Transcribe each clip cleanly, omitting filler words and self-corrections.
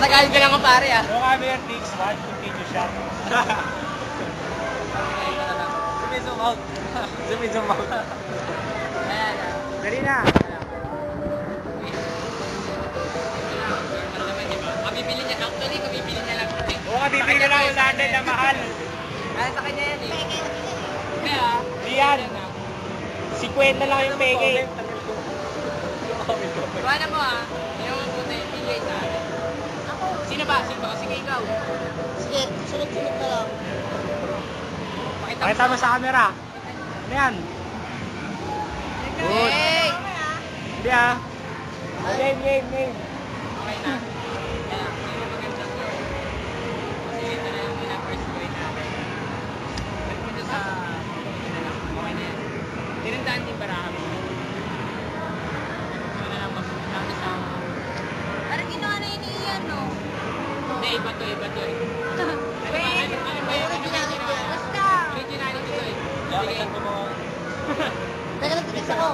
Tatagayin ka lang ang pare ah. So kami yung takes 1, continue shot. Zoom out. Zoom out. Ayan. Dali na. Kabibili niya. Actually, kabibili niya lang. Oo, kabibili na lang yung landed na mahal. Ay, sa kanya yan eh. Kaya, Di yan. 50 lang yung peke. Iwanan mo ah. Yung puti, bigay sa akin. Sino ba? Sige, ikaw. Sige, sunod-sunod na lang. Pakita mo sa camera. Ano yan? Good. Hey! Hindi ah. Game. Okay na. Kaya, sino maganda ko? Kasi ito na yung first point natin. Nagpunta sa... Okay na yan. Tinandaan din para kami. Ito na lang magpunta sa... Parang ginawa na yun iyan, no? Hindi, iba to eh. Ano ba yung Basta! originality to eh? Sige. Teka lang, tinis ako.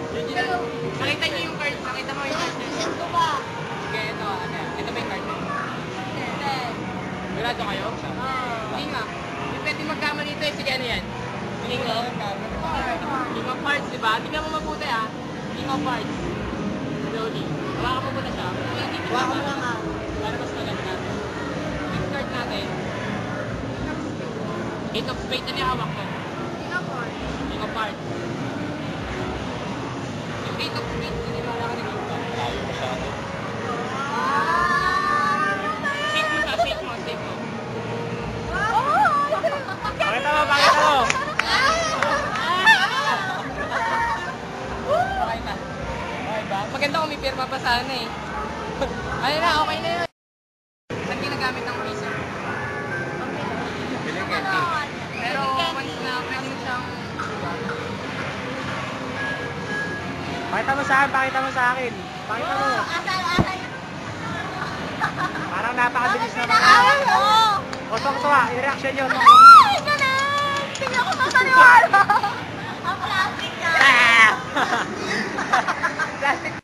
Original. Nakita niyo yung card. Nakita mo yung card niya. Tinis ko ba? Sige, ito. Ito ba yung card niya? Hindi. Wala kayo? Hindi nga. Hindi pwede magkamali ito eh. Sige, ano yan? King of Hearts, diba? Tingnan mo mabuti ah. King of Hearts. Slowly. Hawakan mo muna siya. Hawakan mo lang ah. Para mas maganda natin. Next card natin. 8 of Spades. Ano yung hawak mo? King of Hearts. Yung 8 of Spades, hindi wala ka naging pa. Tayo masyado. Shake mo siya, shake mo. Pakita mo. Okay na. Okay ba? Maganda kung may pirma pa sana eh. Ano na, okay na yun. Saan ginagamit ng razor? Pero once na pwede mo siyang... Pakita mo sa akin. Pakita mo. Asal. Parang napakabilis naman. O, tuwa. Yung reaction yun. Ay, ganun! Tingnan ko mataniwala! Ang plastic yan! Plastic